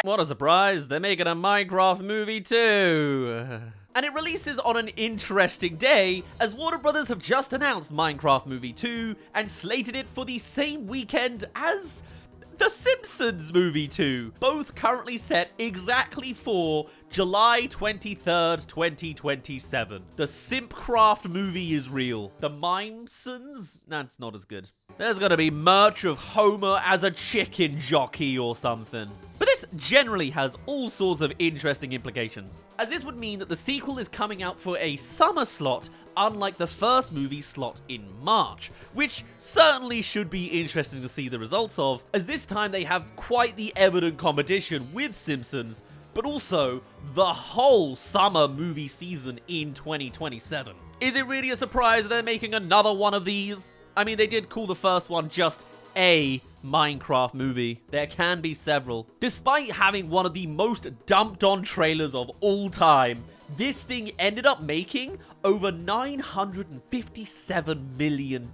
What a surprise, they're making a Minecraft movie too. And it releases on an interesting day, as Warner Brothers have just announced Minecraft Movie 2 and slated it for the same weekend as the Simpsons Movie 2, both currently set exactly for July 23rd, 2027. The Simpcraft movie is real. The Mimesons? That's not as good. There's gonna be merch of Homer as a chicken jockey or something. But this generally has all sorts of interesting implications, as this would mean that the sequel is coming out for a summer slot, unlike the first movie's slot in March, which certainly should be interesting to see the results of, as this time they have quite the evident competition with Simpsons, but also the whole summer movie season in 2027. Is it really a surprise that they're making another one of these? I mean, they did call the first one just a Minecraft movie. There can be several. Despite having one of the most dumped on trailers of all time, this thing ended up making over $957 million.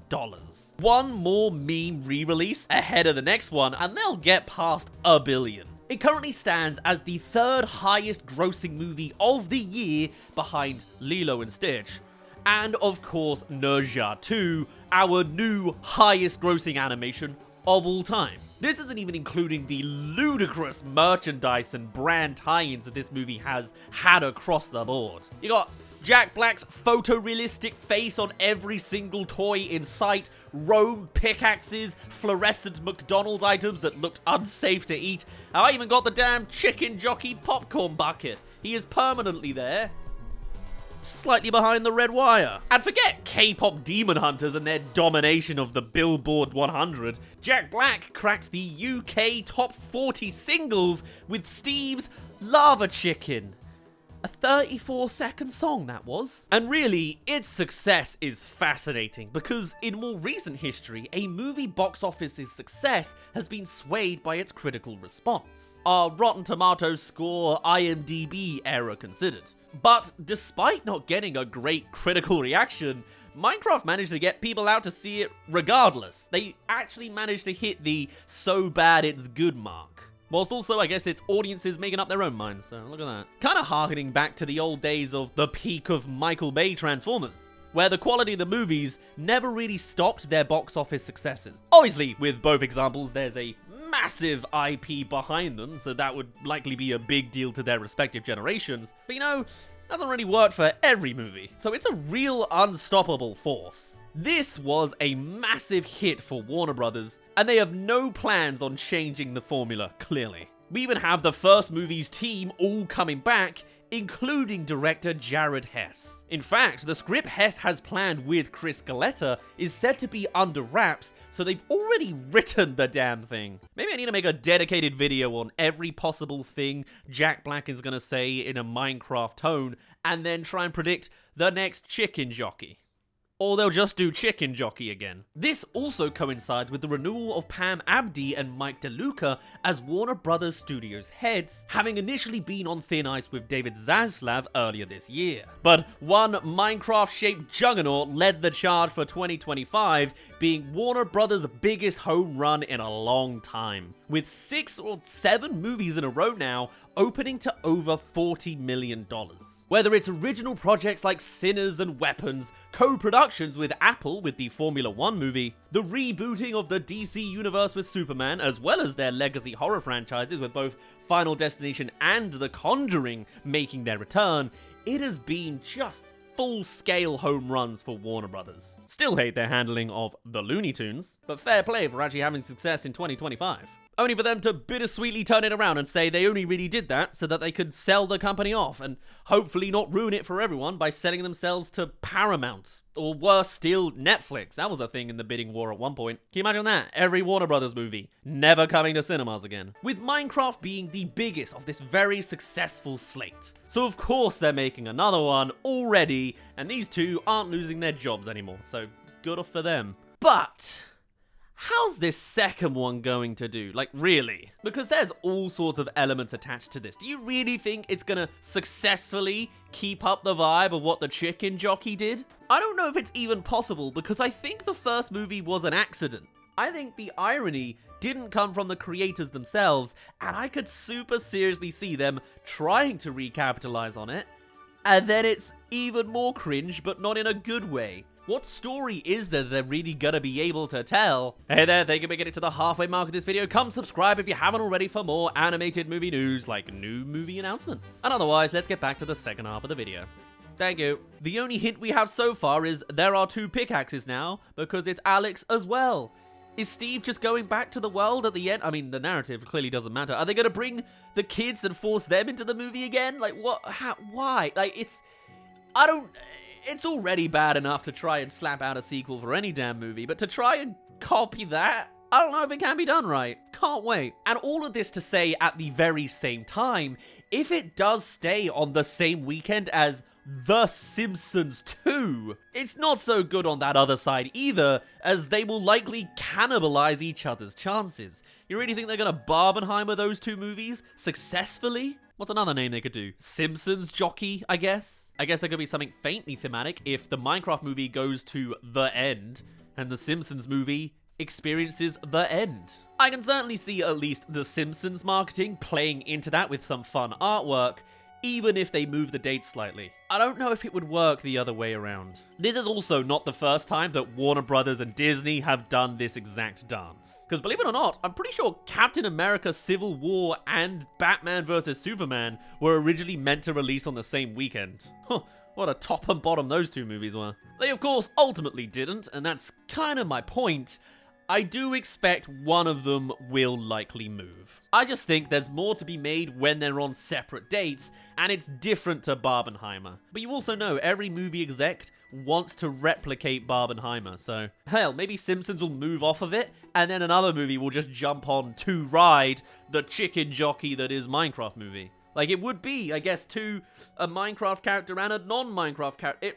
One more meme re-release ahead of the next one, and they'll get past $1 billion. It currently stands as the third highest grossing movie of the year behind Lilo and Stitch. And of course, Nerja 2, our new highest grossing animation of all time. This isn't even including the ludicrous merchandise and brand tie-ins that this movie has had across the board. You got Jack Black's photorealistic face on every single toy in sight, Rome pickaxes, fluorescent McDonald's items that looked unsafe to eat, and I even got the damn chicken jockey popcorn bucket. He is permanently there, slightly behind the red wire. And forget K-pop demon hunters and their domination of the Billboard 100. Jack Black cracked the UK top 40 singles with Steve's Lava Chicken. A 34-second song, that was. And really, its success is fascinating, because in more recent history, a movie box office's success has been swayed by its critical response. Our Rotten Tomatoes score, IMDb era considered. But despite not getting a great critical reaction, Minecraft managed to get people out to see it regardless. They actually managed to hit the so bad it's good mark. Whilst also, I guess, its audiences making up their own minds, so look at that. Kind of harkening back to the old days of the peak of Michael Bay Transformers, where the quality of the movies never really stopped their box office successes. Obviously, with both examples, there's a massive IP behind them, so that would likely be a big deal to their respective generations. But you know, doesn't really work for every movie, so it's a real unstoppable force. This was a massive hit for Warner Brothers, and they have no plans on changing the formula, clearly. We even have the first movie's team all coming back, including director Jared Hess. In fact, the script Hess has planned with Chris Galetta is said to be under wraps, so they've already written the damn thing. Maybe I need to make a dedicated video on every possible thing Jack Black is gonna say in a Minecraft tone, and then try and predict the next chicken jockey. Or they'll just do Chicken Jockey again. This also coincides with the renewal of Pam Abdi and Mike DeLuca as Warner Brothers Studios heads, having initially been on thin ice with David Zaslav earlier this year. But one Minecraft-shaped juggernaut led the charge for 2025, being Warner Brothers' biggest home run in a long time, with 6 or 7 movies in a row now opening to over $40 million. Whether it's original projects like Sinners and Weapons, co-productions with Apple with the Formula 1 movie, the rebooting of the DC universe with Superman, as well as their legacy horror franchises with both Final Destination and The Conjuring making their return, it has been just full-scale home runs for Warner Brothers. Still hate their handling of the Looney Tunes, but fair play for actually having success in 2025. Only for them to bittersweetly turn it around and say they only really did that so that they could sell the company off and hopefully not ruin it for everyone by selling themselves to Paramount, or worse still, Netflix. That was a thing in the bidding war at one point. Can you imagine that? Every Warner Brothers movie never coming to cinemas again. With Minecraft being the biggest of this very successful slate. So of course they're making another one already, and these two aren't losing their jobs anymore, so good for them. But how's this second one going to do? Like, really? Because there's all sorts of elements attached to this. Do you really think it's gonna successfully keep up the vibe of what the Chicken Jockey did? I don't know if it's even possible, because I think the first movie was an accident. I think the irony didn't come from the creators themselves, and I could super seriously see them trying to recapitalize on it, and then it's even more cringe, but not in a good way. What story is there they're really gonna be able to tell? Hey there, thank you for getting to the halfway mark of this video. Come subscribe if you haven't already for more animated movie news, like new movie announcements. And otherwise, let's get back to the second half of the video. Thank you. The only hint we have so far is there are 2 pickaxes now, because it's Alex as well. Is Steve just going back to the world at the end? I mean, the narrative clearly doesn't matter. Are they going to bring the kids and force them into the movie again? Like, what? How? Why? Like, it's already bad enough to try and slap out a sequel for any damn movie, but to try and copy that? I don't know if it can be done right. Can't wait. And all of this to say at the very same time, if it does stay on the same weekend as The Simpsons 2, it's not so good on that other side either, as they will likely cannibalize each other's chances. You really think they're gonna Barbenheimer those 2 movies successfully? What's another name they could do? Simpsons Jockey, I guess? I guess there could be something faintly thematic if the Minecraft movie goes to the end, and the Simpsons movie experiences the end. I can certainly see at least the Simpsons marketing playing into that with some fun artwork, even if they move the date slightly. I don't know if it would work the other way around. This is also not the first time that Warner Brothers and Disney have done this exact dance. Because believe it or not, I'm pretty sure Captain America Civil War and Batman vs. Superman were originally meant to release on the same weekend. Huh, what a top and bottom those 2 movies were. They of course ultimately didn't, and that's kind of my point. I do expect one of them will likely move. I just think there's more to be made when they're on separate dates, and it's different to Barbenheimer. But you also know every movie exec wants to replicate Barbenheimer, so hell, maybe Simpsons will move off of it, and then another movie will just jump on to ride the chicken jockey that is Minecraft movie. Like, it would be, I guess, a Minecraft character and a non-Minecraft character.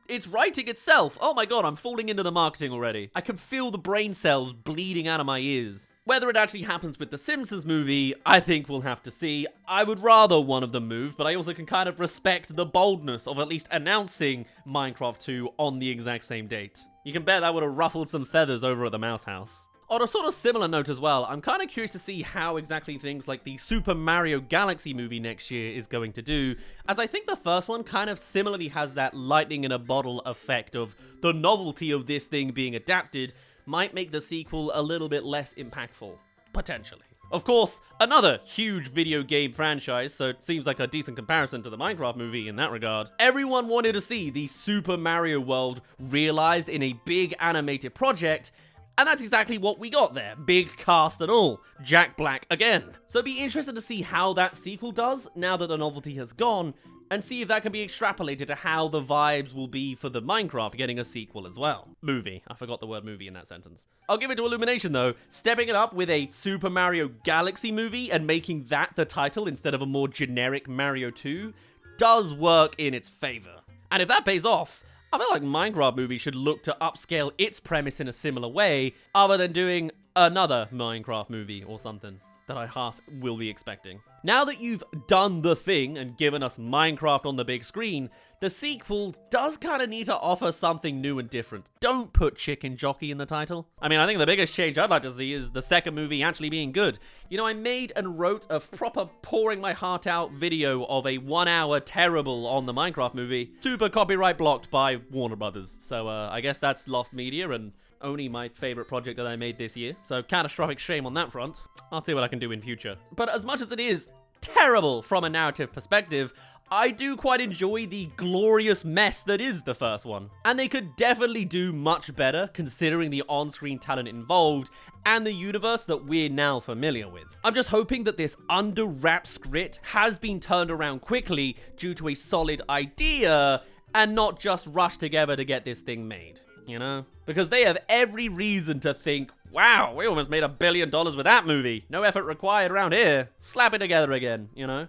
It's writing itself. Oh my god, I'm falling into the marketing already. I can feel the brain cells bleeding out of my ears. Whether it actually happens with the Simpsons movie, I think we'll have to see. I would rather one of them move, but I also can kind of respect the boldness of at least announcing Minecraft 2 on the exact same date. You can bet that would have ruffled some feathers over at the Mouse House. On a sort of similar note as well, I'm kind of curious to see how exactly things like the Super Mario Galaxy movie next year is going to do, as I think the first one kind of similarly has that lightning in a bottle effect of the novelty of this thing being adapted might make the sequel a little bit less impactful, potentially. Of course, another huge video game franchise, so it seems like a decent comparison to the Minecraft movie in that regard. Everyone wanted to see the Super Mario world realized in a big animated project, and that's exactly what we got there. Big cast and all. Jack Black again. So it'd be interesting to see how that sequel does now that the novelty has gone, and see if that can be extrapolated to how the vibes will be for the Minecraft getting a sequel as well. Movie. I forgot the word movie in that sentence. I'll give it to Illumination though. Stepping it up with a Super Mario Galaxy movie and making that the title instead of a more generic Mario 2 does work in its favor. And if that pays off, I feel like Minecraft movie should look to upscale its premise in a similar way, other than doing another Minecraft movie or something that I half will be expecting. Now that you've done the thing and given us Minecraft on the big screen, the sequel does kind of need to offer something new and different. Don't put Chicken Jockey in the title. I mean, I think the biggest change I'd like to see is the second movie actually being good. You know, I made and wrote a proper pouring my heart out video of a 1-hour terrible on the Minecraft movie, super copyright blocked by Warner Brothers. So I guess that's lost media and only my favorite project that I made this year. So catastrophic shame on that front. I'll see what I can do in future. But as much as it is terrible from a narrative perspective, I do quite enjoy the glorious mess that is the first one. And they could definitely do much better considering the on-screen talent involved and the universe that we're now familiar with. I'm just hoping that this under-wrap script has been turned around quickly due to a solid idea and not just rushed together to get this thing made, you know? Because they have every reason to think, wow, we almost made $1 billion with that movie. No effort required around here. Slap it together again, you know?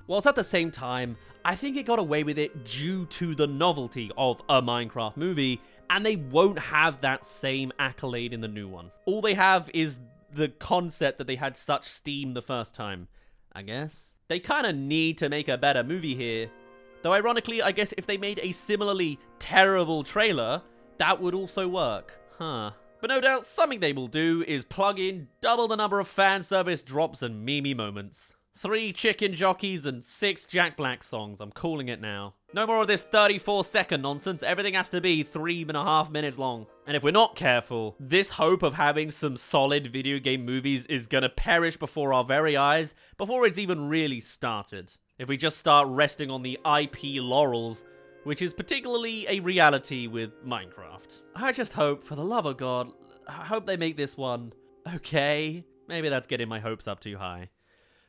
Whilst at the same time, I think it got away with it due to the novelty of a Minecraft movie, and they won't have that same accolade in the new one. All they have is the concept that they had such steam the first time, I guess. They kind of need to make a better movie here. Though ironically, I guess if they made a similarly terrible trailer, that would also work. Huh. But no doubt something they will do is plug in double the number of fan service drops and memey moments. 3 chicken jockeys and 6 Jack Black songs. I'm calling it now. No more of this 34-second nonsense. Everything has to be 3.5 minutes long. And if we're not careful, this hope of having some solid video game movies is gonna perish before our very eyes before it's even really started. If we just start resting on the IP laurels, which is particularly a reality with Minecraft. I just hope, for the love of God, I hope they make this one okay. Maybe that's getting my hopes up too high.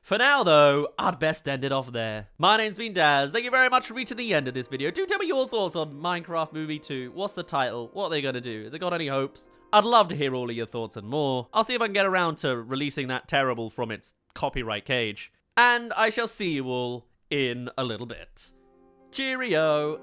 For now, though, I'd best end it off there. My name's been Daz. Thank you very much for reaching the end of this video. Do tell me your thoughts on Minecraft Movie 2. What's the title? What are they gonna do? Has it got any hopes? I'd love to hear all of your thoughts and more. I'll see if I can get around to releasing that terrible from its copyright cage. And I shall see you all in a little bit. Cheerio!